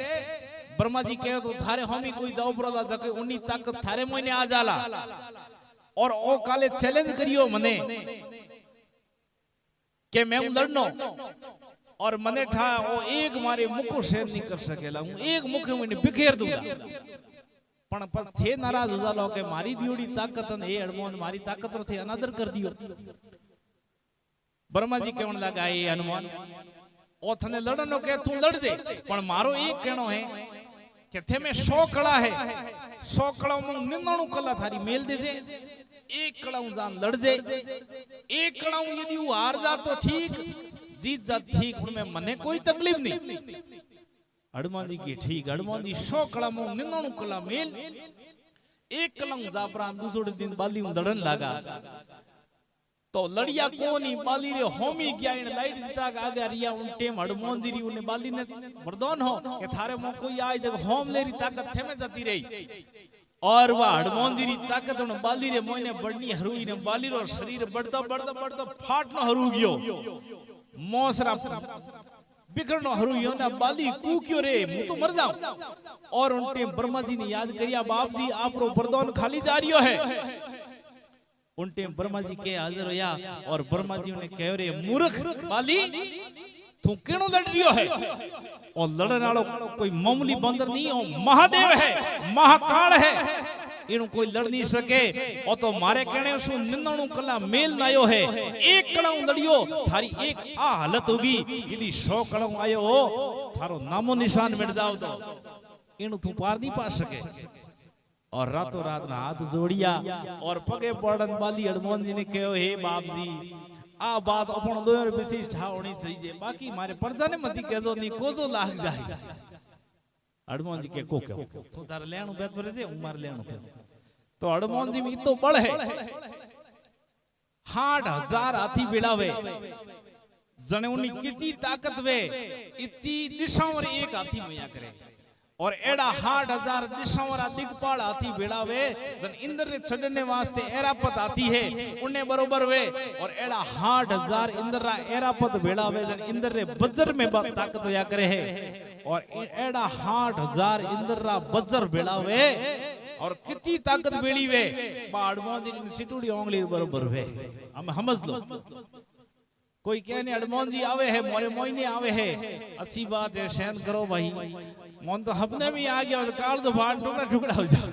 ब्रह्मा जी कहे तो थारे होमी कोई दाव पड़ला जके उन्नी ताकत थारे मोने आ जाला, और ओ काले चैलेंज करियो मने के मैं लड़नो और मने ठा ओ एक मारे मुको शेर नहीं कर सकेला, हूं एक मुखे में बिखेर दूंगा। पण पर थे नाराज हो जालो के मारी दियोड़ी ताकत ने ए हनुमान मारी ताकत रो थे अनादर कर दियो। ब्रह्मा जी कहन लगा ए हनुमान ओ थने लड़नो के तू लड़ दे, पण मारो एक कहनो है कि थे में 100 कला है, 100 कला में 99 कला थारी मेल दे जे, एक कला जान लड़ जे, एक कला यदि वो हार जा तो ठीक, जीत जा ठीक, उनमें मने कोई तकलीफ नहीं। हनुमान जी की ठीक, हनुमान जी 100 कला में 99 कला मेल, एक कला जापरान दूसरे दिन बाली लड़न लगा तो लड़िया कोनी बाली रे होमी गया इन लाइट जिता आगे रिया उन टेम हनुमान जी री उन बाली ने वरदान हो कि थारे मो कोई आए जब होम ले री ताकत थे में जाती रही, और वह हनुमान जी री ताकत उन बाली रे मोने बढ़नी हरुई ने बाली रो शरीर बढ़ता बढ़ता बढ़ता फाट न हरू गयो, मोसरा बिखरनो हरुइयो ना बाली कूक्यो रे मु तो मर जाऊं। और उन टेम ब्रह्मा जी ने याद करिया बाप जी आप रो वरदान खाली जा रियो है। उन टाइम ब्रह्मा जी के हाजिर होया और ब्रह्मा जी ने कहो रे मूर्ख बाली तू केनो लड़ रियो है, और लड़न वालो कोई मामूली बंदर नहीं हो, महादेव है, महाकाल है, इनु कोई लड़ नहीं सके। और तो मारे कहने सु 99 कला मेल नायो है, एक कला लड़ियो थारी एक आ हालत होगी, यदि 100 कला आयो हो थारो नामो निशान मिट जाओ तो इनु तू पार नहीं पा सके। और रातों रात ना हाथ जोड़िया और पगे पड़न बाली हनुमान जी ने कहो हे बाप जी आ बात अपन दोयर विशेष छा होनी चाहिए बाकी मारे प्रजा ने मती कहजो नी कोजो लाग जाए हनुमान जी के को तू तार लेणो बेहतर दे उमर लेणो तो हनुमान जी में तो बड़ है 60,000 हाथी बेड़ावे जने उन्नी कितनी ताकत वे इतनी दिशाओं और एक हाथी मैया करे और एड़ा 60,000 दिशाओं और दिग्पाल हाथी बेड़ावे जन इंद्र ने छड़ने वास्ते एरापत आती है उन्हें बरोबर वे और एड़ा 60,000 इंद्र रा एरापत बेड़ावे जन इंद्र ने बज्र में ताकत होया करे है और एड़ा 60,000 इंद्र रा बज्र बेड़ावे और कितनी ताकत बेड़ी वे हनुमान जी ने सिटूड़ी ओंगली बरोबर वे हम समझ लो कोई कहने हनुमान जी आवे है मोरे मोइने आवे है अच्छी बात है सहन करो भाई मोन तो हपने में आ गया और काल तो भान टुकड़ा टुकड़ा हो जाए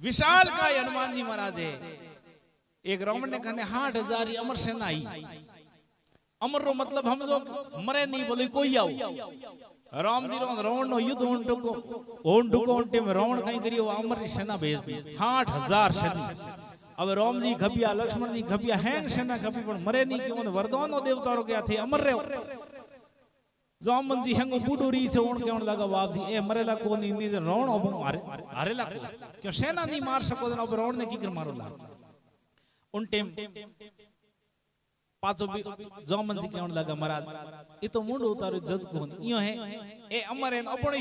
विशाल का हनुमान जी महाराज है एक रावण ने कहने 60,000 अमर सेना आई अमर रो मतलब हम लोग मरे नहीं बोले कोई आओ राम जी रावण नो युद्ध ओन डुको में रावण कहीं करियो अमर की सेना भेज दी 60,000 सेना अब राम जी खपिया लक्ष्मण जी खपिया हैंग सेना खपी पण मरे नहीं क्यों वरदान देवता रो क्या थे अमर रहो जामन जी हंगो बूडोरी से ओन केवन लगा बाप जी ए मरेला को नहीं रावण अब हारेला को क्यों सेना नहीं मार सको अब रावण ने की कर मारो ला उन टाइम पाचो जामन जी केवन लगा महाराज ये तो मुंड उतारो जद को इयो है ए अमर है अपनी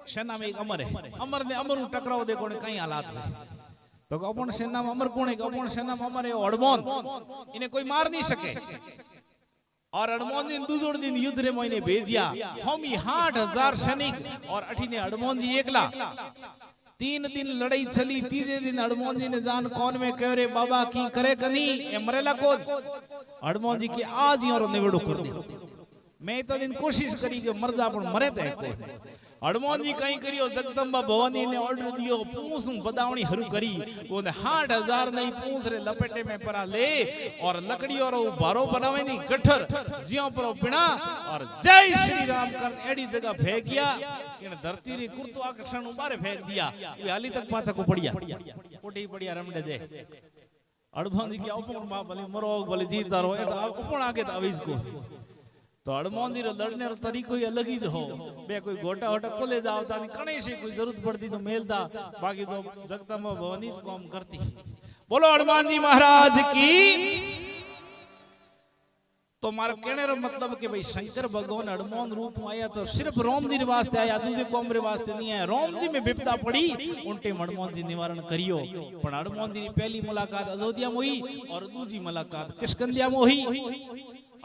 सेना में एक अमर है अमर ने अमर टकराव देखो ने कई हालात है तो अपन सेना में अमर कौन है अपन सेना में अमर है हनुमान इन्हें कोई मार नहीं सके और हनुमान जी दूसरे दिन युद्ध रे महीने भेजिया हम 60,000 सैनिक और अठीने हनुमान जी एकला 3 दिन लड़ाई चली तीसरे दिन हनुमान जी ने जान कौन में कह रे बाबा की करे कनी ए मरेला कौन हनुमान जी की आज ही और निवेड़ो कर दे मैं तो दिन कोशिश करी कि मर जा पण मरे ते को हनुमान जी कहीं करियो जगदम्बा भवानी ने ऑर्डर दियो पूंछ बदावणी हरु करी ओने 60,000 नहीं पूंछ रे लपेटे में परा ले और लकड़ी और भारो बनावे नी गठर जियो पर बिना और जय श्री राम कर एडी जगह फेंक गया कि धरती री गुरुत्वाकर्षण बारे फेंक दिया ये हाली तक पाछा को पड़िया कोटी पड़िया रमडे दे हनुमान जी के अपन बाप भले मरो भले जीता रहो ए तो अपन आगे तो अविज को तो हनुमान जी लड़ने रो तरीको ही अलग ही हो बे कोई गोटा होटा को ले जाओ तानी कणे से कोई जरूरत पड़ती तो मेलदा बाकी तो जगदम्बा भवानी से काम करती बोलो हनुमान जी महाराज की तो मारा कहने रो मतलब कि भाई शंकर भगवान हनुमान रूप में आया तो सिर्फ राम जी वास्ते आया दूसरे कौम रे वास्ते नहीं आया राम जी में विपदा पड़ी उनटे हनुमान जी निवारण करियो पर हनुमान जी की पहली मुलाकात अयोध्या में हुई और दूसरी मुलाकात किष्किंधा में हुई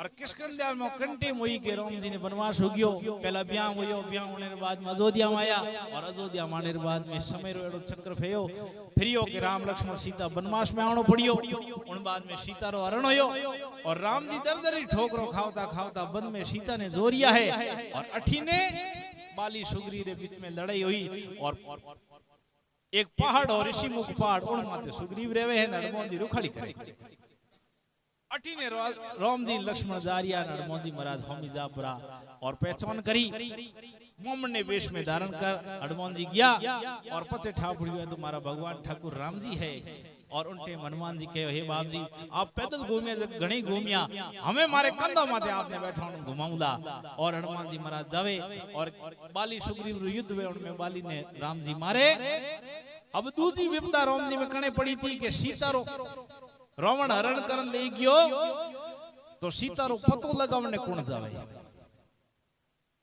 और किष्किंधा में कंटे मोई के राम जी ने वनवास हो गयो पहला ब्याह होयो ब्याह होने के बाद में अयोध्या में आया और अयोध्या में आने के बाद में समय रो चक्र फेयो फिरियो के राम लक्ष्मण सीता वनवास में आनो पड़ियो उन बाद में सीता रो हरण होयो और राम जी दरदरी ठोकरो खावता खावता वन में सीता ने जोरिया है और अठीने बाली सुग्री रे बीच में लड़ाई हुई और एक पहाड़ और ऋषिमुख पहाड़ उन माथे सुग्रीव रेवे है हनुमान जी रुखाड़ी करे अठीने राम जी लक्ष्मण जारिया हनुमान जी महाराज हम जापरा और पहचान करी मोमन ने वेश में धारण कर हनुमान जी गया और पचे ठाकुर तुम्हारा भगवान ठाकुर राम जी है और उनके हनुमान जी कहे हे बाप जी आप पैदल घूमे घणी घूमिया हमें मारे कंधा माथे आपने बैठा घुमाऊंगा और हनुमान जी महाराज जावे और बाली सुग्रीव युद्ध में उनमें बाली ने राम जी मारे अब दूसरी विपदा राम जी में कने पड़ी थी कि सीता रो रावण हरण करन ले गयो तो सीता रो पतो लगावने कौन जावे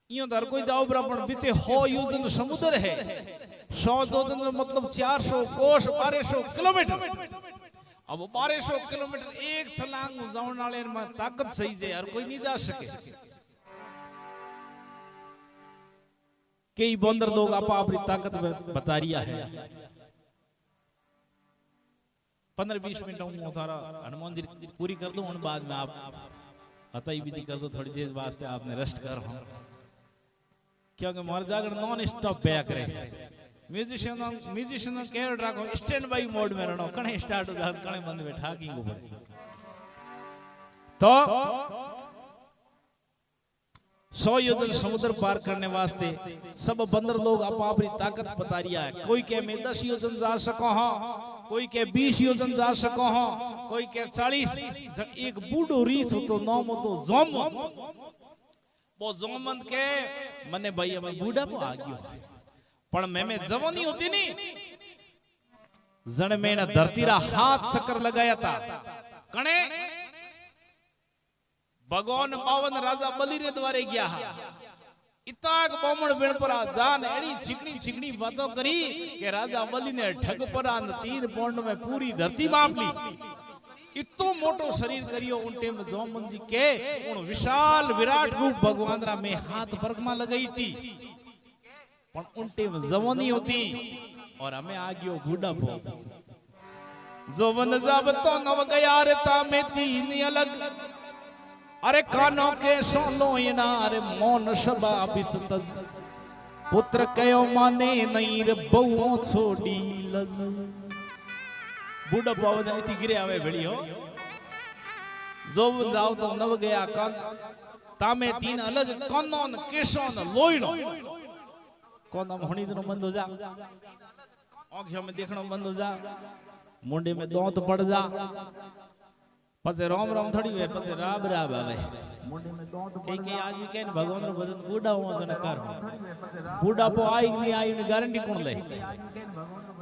इयो दर कोई जाओ ब्राह्मण बीचे हो योजन समुद्र है 100 योजन मतलब 400 कोस 1200 किलोमीटर अब 1200 किलोमीटर एक छलांग जावन वाले में ताकत सही है हर कोई नहीं जा सके कई बंदर लोग आपा अपनी ताकत बता रिया है 15-20 मिनट हूँ थारा हनुमान जी पूरी कर दूं उन बाद में आप अतई विधि कर दो थोड़ी देर वास्ते आपने रेस्ट कर रहा क्योंकि मोर जागर नॉन स्टॉप बैक रहे म्यूजिशियन केयर रखो स्टैंड बाय मोड में रहनो कने स्टार्ट हो जा कने बंद में ठाकी को तो 100 योजन समुद्र पार करने वास्ते सब बंदर लोग अपनी ताकत बता रिया है। कोई के मैं 10 योजन जा सको हो, कोई के 20 योजन जा सको हो, कोई के 40। एक बूढ़ो रीछ तो नाम तो जोम, वो जोमंत के मने भाई अब बूढ़ा को आ गयो पण मैं जवानी होती नहीं जण में धरती रा हाथ चक्कर लगाया था कणे भगवान पावन राजा बलि रे द्वारे गया इताक बामण बेणपरा जान एड़ी चिकनी चिकनी बातों करी के राजा बलि ने ठग परा न 3 पौंड में पूरी धरती माप ली। इतो मोटो शरीर करियो उन टेम जोमन जी के उन विशाल विराट रूप भगवान रा में हाथ वर्ग में लगाई थी पण उन टेम जवानी होती और हमें आ गयो बूढ़ापो। जोवन जब तो नव गया रे ता में 3 अलग अरे कानों के सोनो इनार मौन सभा बित पुत्र कयो माने नहीं रे बहु छोड़ी लज। बूढ़ा पाव जाती गिरे आवे भेड़ी हो जो जाओ तो नव गया कान तामे 3 अलग कानों न केशों न लोईनो कोना होनी तो बंद हो जा, आंखों में देखना बंद हो जा, मुंडे में दांत पड़ जा, पसे राम राम थोड़ी वे पसे राब राब आवे मुंडे में दांत के आज भी कहन भगवान रो भजन बूढ़ा हो जने कर बूढ़ा पो आई नहीं आई ने गारंटी कौन ले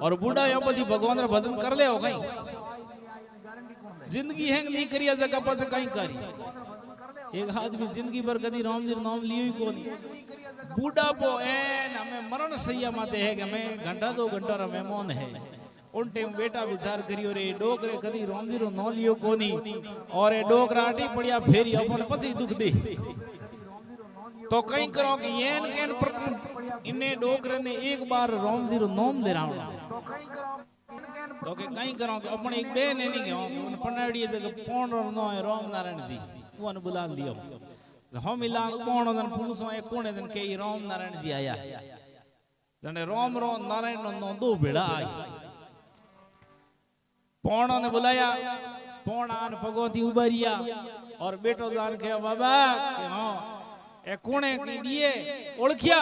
और बूढ़ा यो પછી भगवान रो भजन कर ले हो गई जिंदगी हैंग नहीं करिया जगह पर कहीं करी। एक आदमी जिंदगी भर कदी राम जी नाम लियो ही कोनी बूढ़ा पो एन हमें मरण सैया माते है कि हमें घंटा 2 घंटा रा मेहमान है उन टाइम बेटा विचार करियो रे डोकरे कदी राम जी रो नाम लियो कोनी और ए डोकरा आटी पड़िया फेरी अपन पछी दुख दे तो कहीं करो कि येन केन पर इने डोकरे ने एक बार राम जी रो नाम ले रावण तो के कहीं करो कि अपन एक बे ने नहीं गयो पनाड़ी जगह पोण रो नो राम नारायण जी वन बुला लियो हम मिला कोण दिन पूछो एक कोने दिन के राम नारायण जी आया जने राम रो नारायण नो दो बेड़ा आई पोणो ने बुलाया पोणान भगवती उबरिया और बेटो जान के बाबा के हां ए कोणे की दिए ओळखिया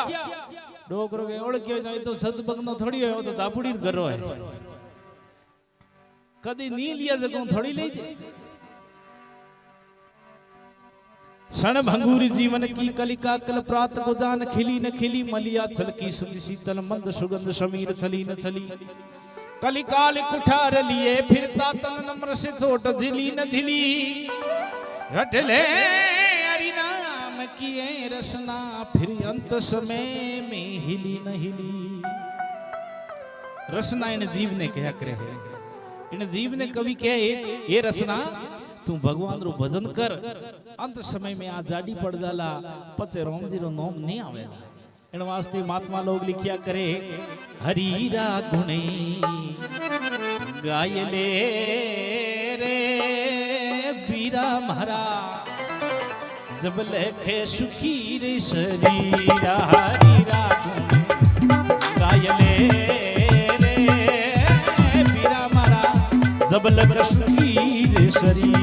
डोकरो के ओळखियो जाय तो सदबगनो थोड़ी हो तो दापुड़ी घरो है कदी नी लिया जगो थोड़ी ले जे क्षण भंगुर जीवन की कलिका कल प्रात को जान खिली न खिली मलिया छलकी सुधि शीतल मंद सुगंध समीर छली न छली कलिकाल कुठार लिए फिरता तन नम्र से छोट झिली न झिली रट ले हरि नाम किए रसना फिर अंत समय में हिली न हिली। रसना इन जीव ने कहा करे है इन जीव ने कभी कहे ये रसना तू भगवान रो भजन कर अंत समय में आ जाडी पड़ जाला पचे राम जी रो नाम नहीं आवेला इन वास्ते महात्मा लोग लिखिया करे हरि रा गुणे गाय ले रे बीरा महारा जब लेखे सुखी रे शरीरा हरि रा गुणे गाय ले रे बीरा महारा जब लेखे सुखी रे शरीर।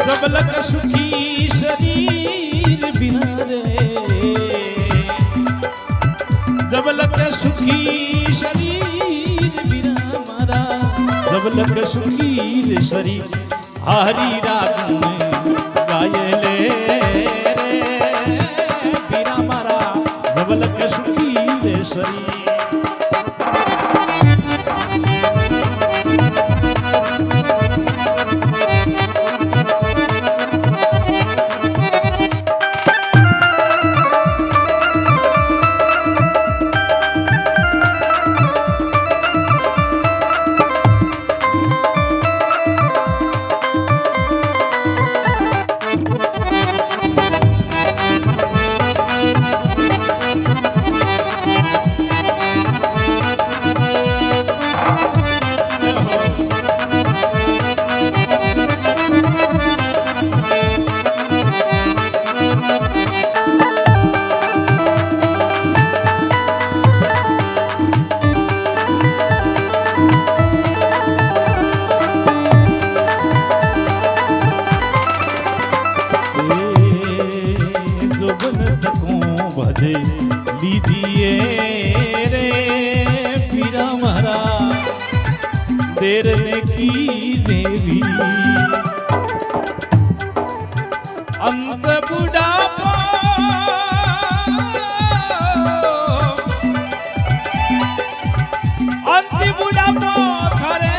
जबलक सुखी शरीर बिना रे जबलक सुखी शरीर बिना मारा जबलक सुखी शरीर हरि राग में गाय ले रे बिना मारा जबलक सुखी शरीर। देर ने की देवी अंत बुढ़ापा अंति बुढ़ापो थारे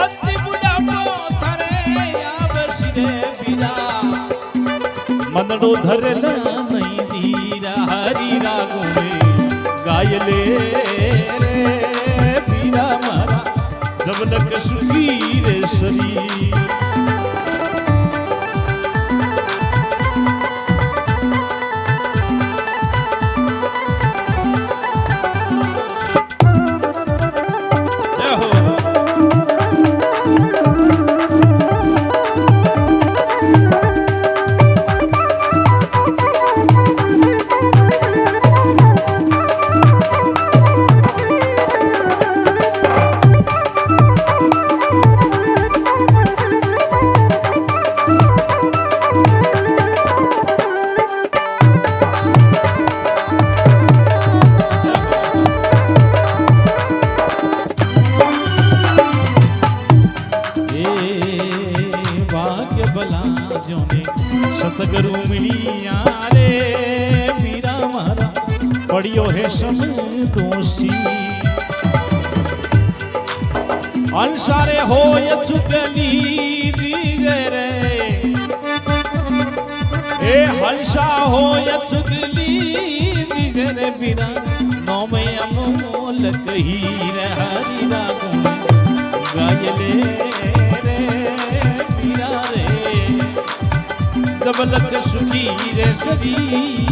अंति बुढ़ापो थारे आवश्य बिना मनडो धरला नहीं धीरा हरि रागो में गाय ले रे पीरा मारा जब लक सुखी रे शरीर सतगुरु मिलिया रे मीरा मारा पड़ियो है सब दोषी अंसारे हो चुकली रे ए हंसा हो चुकली रे बिना नौ में अमोल कही रे हरि रागो गायले रे मीरा रे जब लक सुखी रे शरीर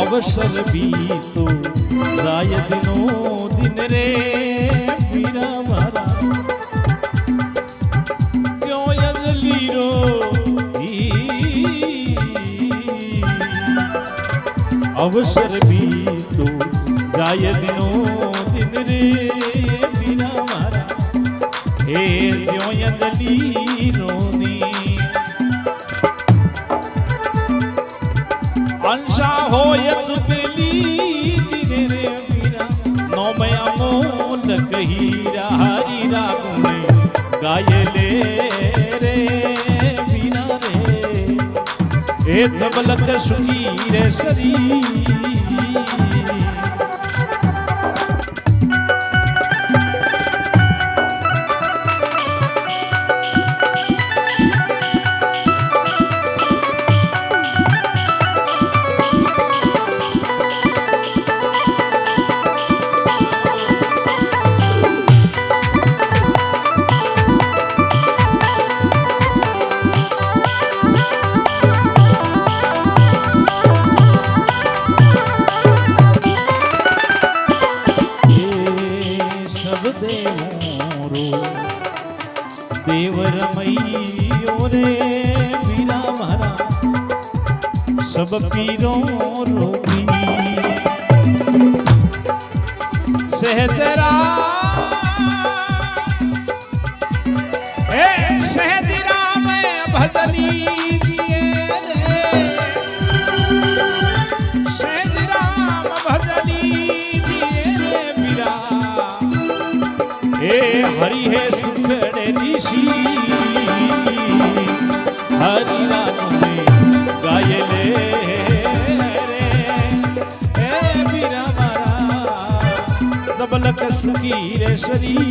अवसर भी तो राय दिनों दिन रे पीरा मारा क्यों यजली रो अवसर भी तो राय दिनों दिन रे पीरा मारा हे क्यों यजली रोनी अंशा हो चुकली रे मीरा नौ में अमोल कहीरा हरि रागो में गाय ले रे मीरा रे ए धबलक सुखी रे शरीर देव रमैयो रे मीरा मारा सब पीरों रोगी सहजरा सहजरा में भजनी सहजरा भजनी रे मीरा ए हरि है सुखड़े ऋषि हरि रागो में गाय ले रे मीरा मारा सबलक सुखी रे शरीर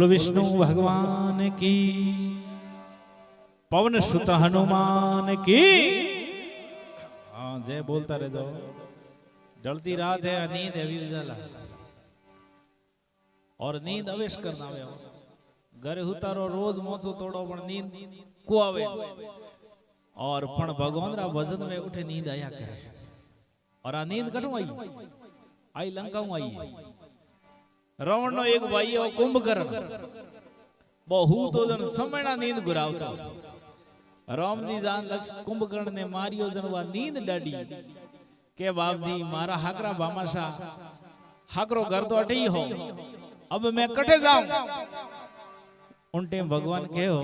बोलो विष्णु भगवान की, पवन सुत हनुमान की। हाँ जय बोलता रह जाओ। डलती रात है, नींद है उजाला, और नींद अवेश करना आवे। घरे उतारो रोज मोचो तोड़ो पण नींद को आवे, और पण भगवान रा भजन में उठे नींद आया करे। और आ नींद कटू आई लंका आई। रावण नो एक भाई है कुंभकर्ण, बहुत जन समयना नींद गुरावतो। राम जी जान कुंभकर्ण ने मारियो जन वा नींद डाडी के बापजी मारा हाकरा बामाशा हाकरो घर तो अटे ही हो, अब मैं कटे जाऊं। उन टाइम भगवान कहो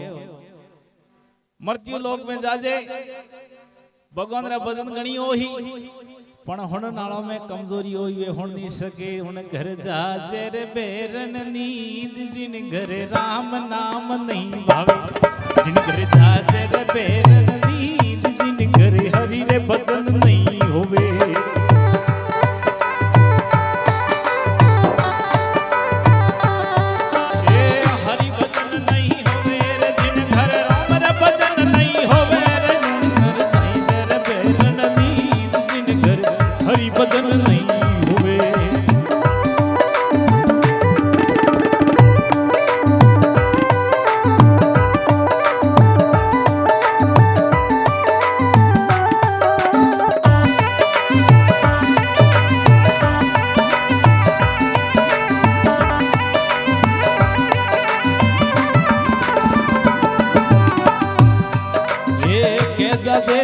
मृत्यु लोक में जाजे, भगवान रा भजन गणी होही, पण हुन नालों में कमजोरी होई वे हुन नहीं सके। हुन घर जाजे रे बेरन नींद, जिन घरे राम नाम नहीं भावे, जिन घर जाजे रे बेरन नींद, जिन घरे हरि रे भजन नहीं होवे।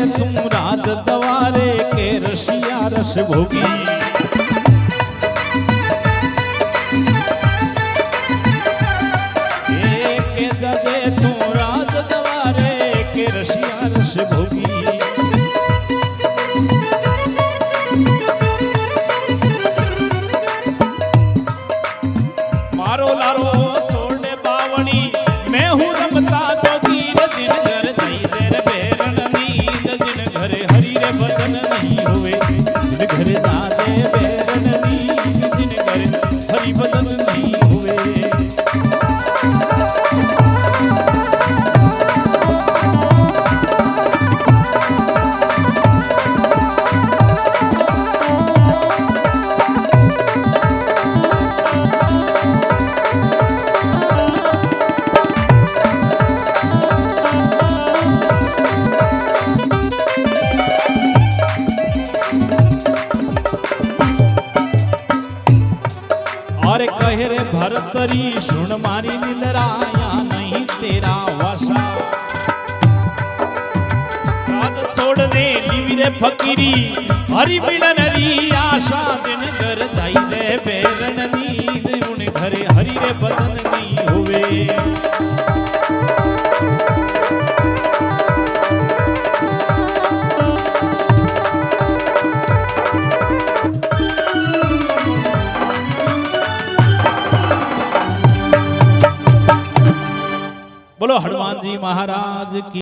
तुम राज दवारे के रसिया रस भोगी, के जदे तुम राज दवारे के रसिया रस भोगी। मारो लारो तोड़ने बावणी, मैं हूँ रमता जोगी, दिन घर थी तेरे बेरन नींद, जिन घरे हरि रे भजन नहीं हुए, जिन घरे जाते बेरन नींद, जिन घरे हरि भजन नहीं हुए। कहे रे भरतरी सुन मारी निंदराया नहीं तेरा वासा, राज छोड़ने जीवी रे फकीरी, हरि मिलन री आशा, दिन घर जाई रे बेरन नींद, उन घरे हरि रे भजन नहीं हुए। बोलो हनुमान जी महाराज की।